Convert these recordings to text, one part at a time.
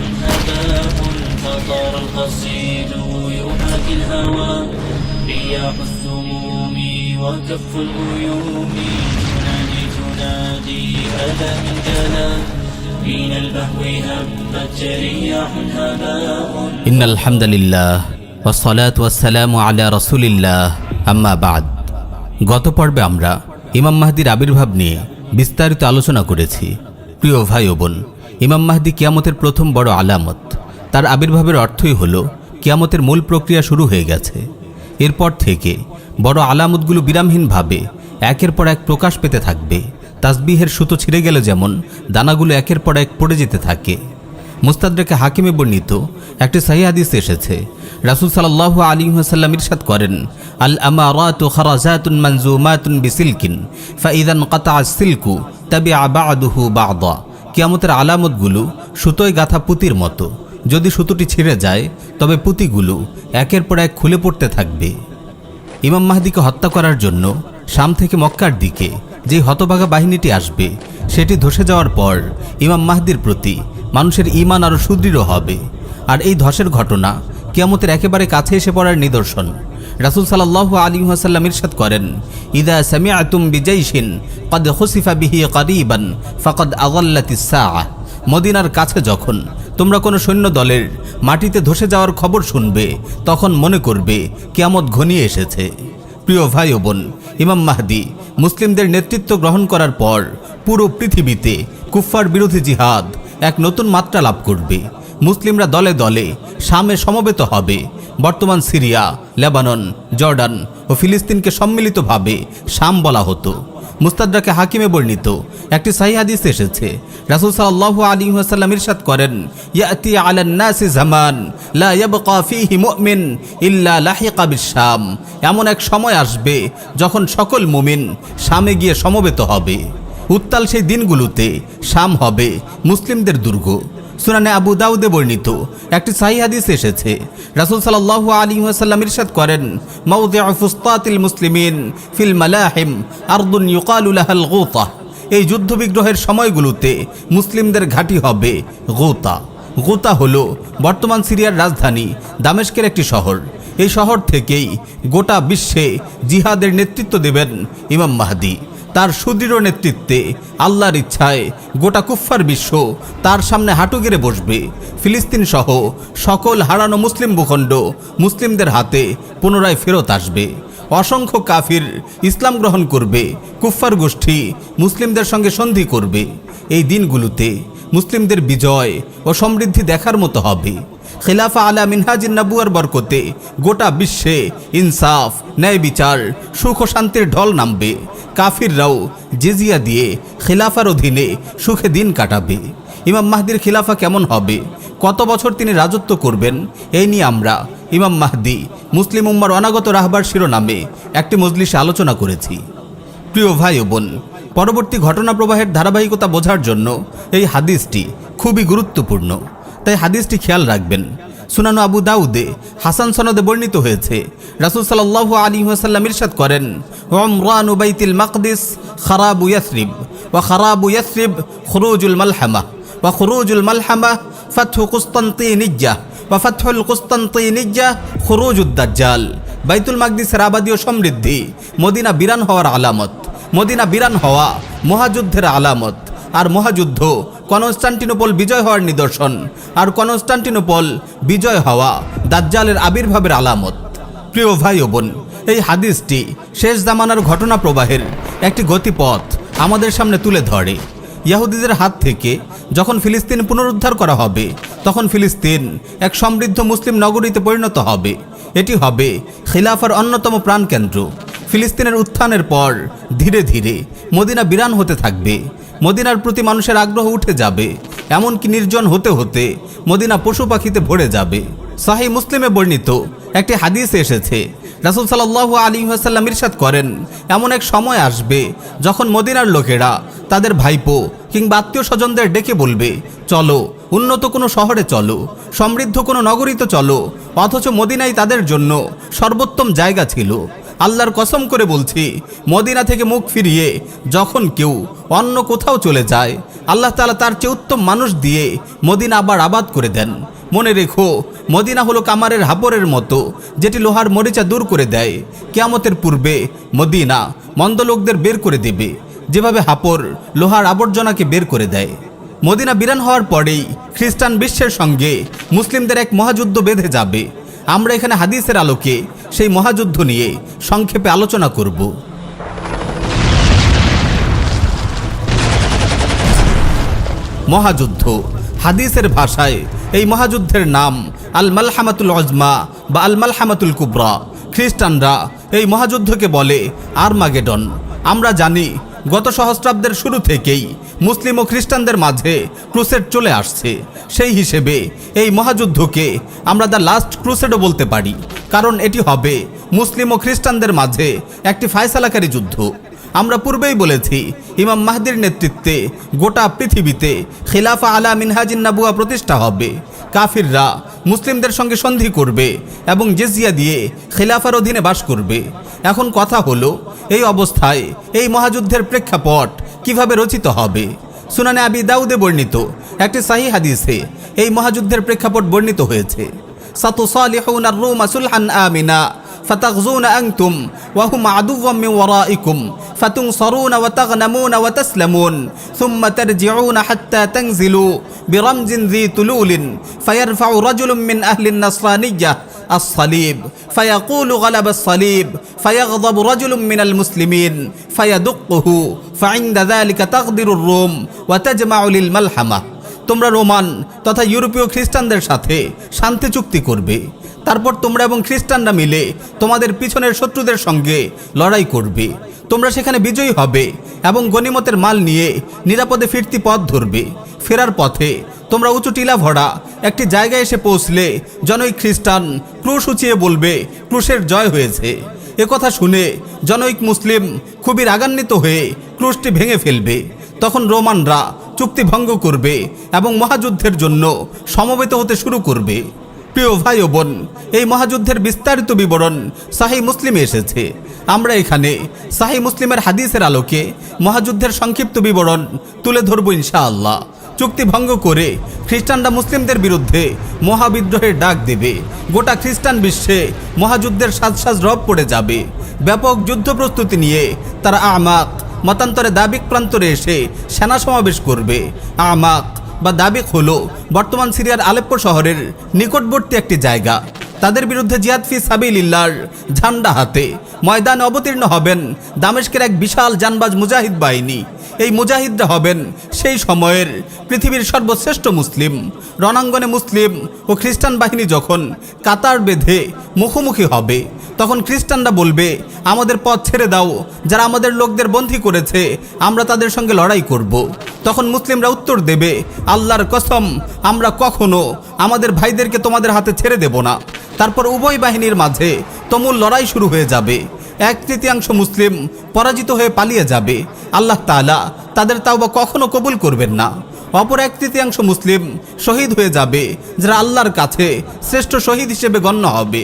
هباء فطار القصيد يرهك الهوى رياح السموم وكف الغيوم تنادي ألا من كلام من البهو هبت رياح هباء إن الحمد لله والصلاة والسلام على رسول الله أما بعد। গত পর্বে আমরা ইমাম মাহদির আবির্ভাব নিয়ে বিস্তারিত আলোচনা করেছি। প্রিয় ভাই ও বোন, ইমাম মাহদি কিয়ামতের প্রথম বড় আলামত। তার আবির্ভাবের অর্থই হলো কিয়ামতের মূল প্রক্রিয়া শুরু হয়ে গেছে। এরপর থেকে বড় আলামতগুলো বিরামহীনভাবে একের পর এক প্রকাশ পেতে থাকবে। তাসবিহের সুতো ছিঁড়ে গেলে যেমন দানাগুলো একের পর এক পড়ে যেতে থাকে। মুস্তাদরাকে হাকিমে বর্ণিত একটি সহিহ হাদিস এসেছে, রাসূল সাল্লাল্লাহু আলাইহি ওয়াসাল্লাম ইরশাদ করেন, আল আমারাতু খারাজাতুন মানজুমাতুন বিসিলকিন ফাইযা ইনকাতা আস-সিলকু তাবিআ বা'দুহু বা'দা। কিয়ামতের আলামতগুলো সুতোয় গাঁথা পুঁতির মতো। যদি সুতোটি ছিঁড়ে যায় তবে পুঁতিগুলো একের পর এক খুলে পড়তে থাকবে। ইমাম মাহদিকে হত্যা করার জন্য শাম থেকে মক্কার দিকে যে হতভাগা বাহিনীটি আসবে, সেটি ধসে যাওয়ার পর ইমাম মাহদির প্রতি মানুষের ঈমান আরও সুদৃঢ় হবে। আর এই ধসের ঘটনা কিয়ামতের একেবারে কাছে এসে পড়ার নিদর্শন। রাসূল সাল্লাল্লাহু আলাইহি ওয়াসাল্লাম ইরশাদ করেন, ইযা সামিআতুম বিজাইশিন ক্বাদ খুসিফা বিহি কারীবান ফাকাদ আযাল্লাতিস সাআহ। মদিনার কাছে যখন তোমরা কোনো সৈন্য দলের মাটিতে ধসে যাওয়ার খবর শুনবে, তখন মনে করবে কিয়ামত ঘনিয়ে এসেছে। প্রিয় ভাই ও বোন, ইমাম মাহদি মুসলিমদের নেতৃত্ব গ্রহণ করার পর পুরো পৃথিবীতে কুফফার বিরোধী জিহাদ এক নতুন মাত্রা লাভ করবে। মুসলিমরা দলে দলে শামে সমবেত হবে। বর্তমান সিরিয়া, লেবানন, জর্ডান ও ফিলিস্তিনকে সম্মিলিতভাবে শাম বলা হতো। মুস্তাদরাকে হাকিমে বর্ণিত একটি সহিহ হাদিস এসেছে, রাসূল সাল্লাল্লাহু আলাইহি ওয়াসাল্লাম ইরশাদ করেন, ইয়াতি আলান নাসি জামান লা ইয়াবকা ফীহি মুমিন ইল্লা লাহিকা বিশ-শাম। এমন এক সময় আসবে যখন সকল মুমিন শামে গিয়ে সমবেত হবে। উত্তাল সেই দিনগুলোতে শাম হবে মুসলিমদের দুর্গ। সুনানে আবু দাউদে বর্ণিত একটি সহিহ হাদিস এসেছে, রাসূল সাল্লাল্লাহু আলাইহি ওয়াসাল্লাম ইরশাদ করেন, মাওদিউ ফুসতাতিল মুসলিমিন ফিল মালাহিম আরদুন ইউকালু লাহাল গুতা। এই যুদ্ধ বিগ্রহের সময়গুলোতে মুসলিমদের ঘাঁটি হবে গুতা। গুতা হলো বর্তমান সিরিয়ার রাজধানী দামেস্কের একটি শহর। এই শহর থেকেই গোটা বিশ্বে জিহাদের নেতৃত্ব দেবেন ইমাম মাহদি। তার সুদৃঢ় নেতৃত্বে আল্লাহর ইচ্ছায় গোটা কুফফার বিশ্ব তার সামনে হাঁটু গেড়ে বসবে। ফিলিস্তিন সহ সকল হারানো মুসলিম ভূখণ্ড মুসলিমদের হাতে পুনরায় ফেরত আসবে। অসংখ্য কাফির ইসলাম গ্রহণ করবে। কুফফার গোষ্ঠী মুসলিমদের সঙ্গে সন্ধি করবে। এই দিনগুলোতে মুসলিমদের বিজয় ও সমৃদ্ধি দেখার মতো হবে। খিলাফা আলা মিনহাজিন নবুয়ার বরকতে গোটা বিশ্বে ইনসাফ, ন্যায় বিচার, সুখ ও শান্তির ঢল নামবে। কাফিররাও জিজিয়া দিয়ে খিলাফার অধীনে সুখে দিন কাটাবে। ইমাম মাহদির খিলাফা কেমন হবে, কত বছর তিনি রাজত্ব করবেন, এই নিয়ে আমরা ইমাম মাহদি মুসলিম উম্মার অনাগত রাহবার শিরোনামে একটি মজলিসে আলোচনা করেছি। প্রিয় ভাই ও বোন, পরবর্তী ঘটনা প্রবাহের ধারাবাহিকতা বোঝার জন্য এই হাদিসটি খুবই গুরুত্বপূর্ণ, তাই হাদিসটি খেয়াল রাখবেন। সুনানু আবু দাউদে হাসান সনদে বর্ণিত হয়েছে, রাসূল সাল্লাল্লাহু আলাইহি ওয়াসাল্লাম ইরশাদ করেন, উমরানু বাইতুল মাকদিস খারাবু ইয়াসরিব ওয়া খারাবু ইয়াসরিব খুরুজুল মালহামা ওয়া খুরুজুল মালহামা ফাতহু কুসতানতিনিজ্জাহ ওয়া ফাতহুল কুসতানতিনিজ্জাহ খুরুজুদ দাজ্জাল। বাইতুল মাকদিসের আবাদী ও সমৃদ্ধি মদিনা বিরান হওয়ার আলামত। মদিনা বিরান হওয়া মহাযুদ্ধের আলামত। আর মহাযুদ্ধ কনস্টান্টিনোপল বিজয় হওয়ার নিদর্শন। আর কনস্টান্টিনোপল বিজয় হওয়া দাজ্জালের আবির্ভাবের আলামত। প্রিয় ভাই ও বোন, এই হাদিসটি শেষ জামানার ঘটনা প্রবাহের একটি গতিপথ আমাদের সামনে তুলে ধরে। ইহুদিদের হাত থেকে যখন ফিলিস্তিন পুনরুদ্ধার করা হবে, তখন ফিলিস্তিন এক সমৃদ্ধ মুসলিম নগরীতে পরিণত হবে। এটি হবে খিলাফার অন্যতম প্রাণকেন্দ্র। ফিলিস্তিনের উত্থানের পর ধীরে ধীরে মদিনা বিরান হতে থাকবে। মদিনার প্রতি মানুষের আগ্রহ উঠে যাবে। এমনকি নির্জন হতে হতে মদিনা পশু পাখিতে ভরে যাবে। সহিহ মুসলিমে বর্ণিত একটি হাদিসে এসেছে, রাসূল সাল্লাল্লাহু আলাইহি ওয়াসাল্লাম ইরশাদ করেন, এমন এক সময় আসবে যখন মদিনার লোকেরা তাদের ভাইপো কিংবা আত্মীয় স্বজনদের ডেকে বলবে, চলো উন্নত কোনো শহরে চলো, সমৃদ্ধ কোনো নগরীতে চলো, অথচ মদিনাই তাদের জন্য সর্বোত্তম জায়গা ছিল। আল্লাহর কসম করে বলছি, মদিনা থেকে মুখ ফিরিয়ে যখন কেউ অন্য কোথাও চলে যায়, আল্লাহ তাআলা তার চেয়ে উত্তম মানুষ দিয়ে মদিনা আবার আবাদ করে দেন। মনে রেখো, মদিনা হলো কামারের হাপরের মতো, যেটি লোহার মরিচা দূর করে দেয়। কিয়ামতের পূর্বে মদিনা মন্দ লোকদের বের করে দেবে, যেভাবে হাপর লোহার আবর্জনাকে বের করে দেয়। মদিনা বিরান হওয়ার পরেই খ্রিস্টান বিশ্বের সঙ্গে মুসলিমদের এক মহাযুদ্ধ বেঁধে যাবে। আমরা এখানে হাদিসের আলোকে সেই মহাযুদ্ধ নিয়ে সংক্ষেপে আলোচনা করব। মহাযুদ্ধ হাদিসের ভাষায় এই মহাযুদ্ধের নাম আল মালহামাতুল উজমা বা আল মালহামাতুল কুবরা। খ্রিস্টানরা এই মহাযুদ্ধকে বলে আরমাগেডন। আমরা জানি গত সহস্রাব্দের শুরু থেকেই মুসলিম ও খ্রিস্টানদের মাঝে ক্রুসেড চলে আসছে। সেই হিসেবে এই মহাযুদ্ধকে আমরা দ্য লাস্ট ক্রুসেডও বলতে পারি, কারণ এটি হবে মুসলিম ও খ্রিস্টানদের মাঝে একটি ফায়সালাকারী যুদ্ধ। আমরা পূর্বেই বলেছি, ইমাম মাহদির নেতৃত্বে গোটা পৃথিবীতে খিলাফা আলা মিনহাজিন নাবুয়া প্রতিষ্ঠা হবে। কাফিররা মুসলিমদের সঙ্গে সন্ধি করবে এবং জিজিয়া দিয়ে খিলাফার অধীনে বাস করবে। এখন কথা হলো, এই অবস্থায় এই মহাযুদ্ধের প্রেক্ষাপট কিভাবে রচিত হবে? সুনানে আবি দাউদে বর্ণিত একটি সহিহ হাদিসে এই মহাযুদ্ধের প্রেক্ষাপট বর্ণিত হয়েছে। সাতুসালিহুনা আর-রূমা সুলহান আমিনা ফাতাগজুনা আনতুম ওয়া হুম আদুওয়াম মিন ওয়ারাইকুম ফাতুনসারুনা ওয়া তাগনামুনা ওয়া তাসলামুন সুম্মা তারজিউনা হাত্তা তানজিলু বিরামজিন যী তুলুলিন ফায়ারফাউ রাজুলুম মিন আহলিন নাসরানিয়্যাহ الصليب فيقول غلب الصليب فيغضب رجل من المسلمين فيدقه فعند ذلك تغدر الروم وتجمع للملحمة। তোমরা রোমান তথা ইউরোপীয় খ্রিস্টানদের সাথে শান্তি চুক্তি করবে, তারপর তোমরা এবং খ্রিস্টানরা মিলে তোমাদের পিছনের শত্রুদের সঙ্গে লড়াই করবে। তোমরা সেখানে বিজয়ী হবে এবং গনিমতের মাল নিয়ে নিরাপদে ফিরতি পথ ধরবে। ফেরার পথে তোমরা উঁচু টিলা ভরা একটি জায়গায় এসে পৌঁছলে জনৈক খ্রিস্টান ক্রুশ উঁচিয়ে বলবে, ক্রুশের জয় হয়েছে। একথা শুনে জনৈক মুসলিম খুবই রাগান্বিত হয়ে ক্রুশটি ভেঙে ফেলবে। তখন রোমানরা চুক্তি ভঙ্গ করবে এবং মহাযুদ্ধের জন্য সমবেত হতে শুরু করবে। প্রিয় ভাই ও বোন, এই মহাযুদ্ধের বিস্তারিত বিবরণ সাহিহ মুসলিমে এসেছে। আমরা এখানে সাহিহ মুসলিমের হাদিসের আলোকে মহাযুদ্ধের সংক্ষিপ্ত বিবরণ তুলে ধরব ইনশাআল্লাহ। চুক্তি ভঙ্গ করে খ্রিস্টানরা মুসলিমদের বিরুদ্ধে মহাবিদ্রোহের ডাক দেবে। গোটা খ্রিস্টান বিশ্বে মহাযুদ্ধের সাজ রব পড়ে যাবে। ব্যাপক যুদ্ধ প্রস্তুতি নিয়ে তারা আমাক মতান্তরে দাবিক প্রান্তরে এসে সেনা সমাবেশ করবে। আমাক বা দাবিক হলো বর্তমান সিরিয়ার আলেপ্পো শহরের নিকটবর্তী একটি জায়গা। তাদের বিরুদ্ধে জিহাদ ফি সাবিলিল্লাহর ঝান্ডা হাতে ময়দানে অবতীর্ণ হবেন দামেস্কের এক বিশাল জানবাজ মুজাহিদ বাহিনী। এই মুজাহিদরা হবেন সেই সময়ের পৃথিবীর সর্বশ্রেষ্ঠ মুসলিম। রণাঙ্গনে মুসলিম ও খ্রিস্টান বাহিনী যখন কাতার বেঁধে মুখোমুখি হবে, তখন খ্রিস্টানরা বলবে, আমাদের পথ ছেড়ে দাও, যারা আমাদের লোকদের বন্দী করেছে আমরা তাদের সঙ্গে লড়াই করব। তখন মুসলিমরা উত্তর দেবে, আল্লাহর কসম, আমরা কখনো আমাদের ভাইদেরকে তোমাদের হাতে ছেড়ে দেব না। তারপর উভয় বাহিনীর মাঝে তুমুল লড়াই শুরু হয়ে যাবে। 1/3 মুসলিম পরাজিত হয়ে পালিয়ে যাবে। আল্লাহ তাআলা তাদের তাওবা কখনো কবুল করবেন না। অপর 1/3 মুসলিম শহীদ হয়ে যাবে, যারা আল্লাহর কাছে শ্রেষ্ঠ শহীদ হিসেবে গণ্য হবে।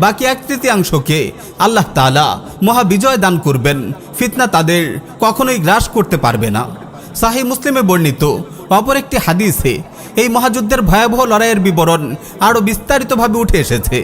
বাকি 1/3কে আল্লাহ তাআলা মহাবিজয় দান করবেন। ফিতনা তাদের কখনোই গ্রাস করতে পারবে না। সাহিহ মুসলিমে বর্ণিত অপর একটি হাদিসে এই মহাযুদ্ধের ভয়াবহ লড়াইয়ের বিবরণ আরও বিস্তারিতভাবে উঠে এসেছে।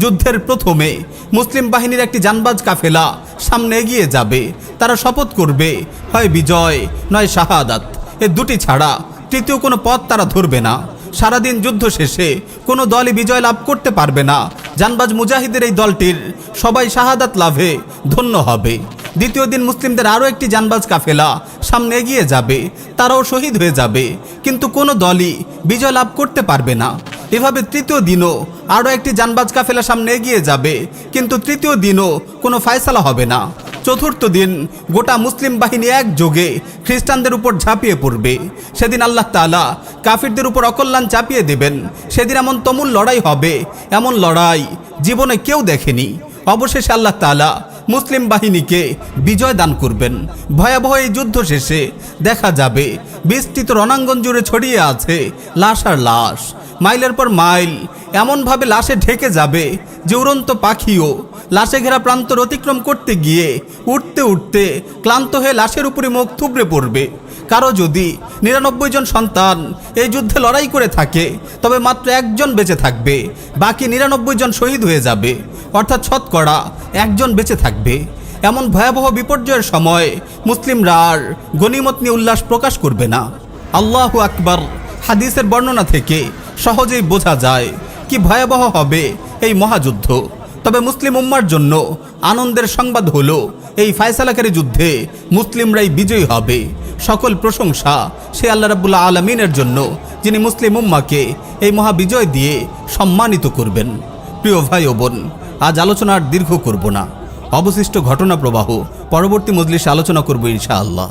যুদ্ধের প্রথমে মুসলিম বাহিনীর একটি জানবাজ কাফেলা সামনে এগিয়ে যাবে। তারা শপথ করবে, হয় বিজয় নয় শাহাদাত, এ দুটি ছাড়া তৃতীয় কোনো পথ তারা ধরবে না। সারাদিন যুদ্ধ শেষে কোনো দলই বিজয় লাভ করতে পারবে না। জানবাজ মুজাহিদের এই দলটির সবাই শাহাদাত লাভে ধন্য হবে। দ্বিতীয় দিন মুসলিমদের আরও একটি জানবাজ কাফেলা সামনে এগিয়ে যাবে, তারাও শহীদ হয়ে যাবে, কিন্তু কোনো দলই বিজয় লাভ করতে পারবে না। এভাবে তৃতীয় দিনও আরও একটি জানবাজ কাফেলা সামনে এগিয়ে যাবে, কিন্তু তৃতীয় দিনও কোনো ফায়সালা হবে না। চতুর্থ দিন গোটা মুসলিম বাহিনী একযোগে খ্রিস্টানদের উপর ঝাঁপিয়ে পড়বে। সেদিন আল্লাহ তাআলা কাফিরদের উপর অকল্যাণ চাপিয়ে দেবেন। সেদিন এমন তুমুল লড়াই হবে, এমন লড়াই জীবনে কেউ দেখেনি। অবশেষে আল্লাহ তাআলা মুসলিম বাহিনীকে বিজয় দান করবেন। ভয়াবহ এই যুদ্ধ শেষে দেখা যাবে বিস্তৃত রণাঙ্গন জুড়ে ছড়িয়ে আছে লাশ আর লাশ। মাইলের পর মাইল এমনভাবে লাশে ঢেকে যাবে যে উড়ন্ত পাখিও লাশে ঘেরা প্রান্তর অতিক্রম করতে গিয়ে উঠতে উঠতে ক্লান্ত হয়ে লাশের উপরে মুখ থুবড়ে পড়বে। কারো যদি 99 জন সন্তান এই যুদ্ধে লড়াই করে থাকে, তবে মাত্র একজন বেঁচে থাকবে, বাকি 99 জন শহীদ হয়ে যাবে, অর্থাৎ শতকরা একজন বেঁচে থাকবে। এমন ভয়াবহ বিপর্যয়ের সময় মুসলিমরা আর গনিমত নিয়ে উল্লাস প্রকাশ করবে না। আল্লাহু আকবার হাদিসের বর্ণনা থেকে সহজেই বোঝা যায় কি ভয়াবহ হবে এই মহাযুদ্ধ। তবে মুসলিম উম্মার জন্য আনন্দের সংবাদ হলো এই ফায়সালাকারী যুদ্ধে মুসলিমরাই বিজয়ী হবে। সকল প্রশংসা সে আল্লাহ রাব্বুল আলামিনের জন্য, যিনি মুসলিম উম্মাকে এই মহাবিজয় দিয়ে সম্মানিত করবেন। প্রিয় ভাই ও বোন, আজ আলোচনা আর দীর্ঘ করব না। অবশিষ্ট ঘটনা প্রবাহ পরবর্তী মজলিসে আলোচনা করব ইনশাআল্লাহ।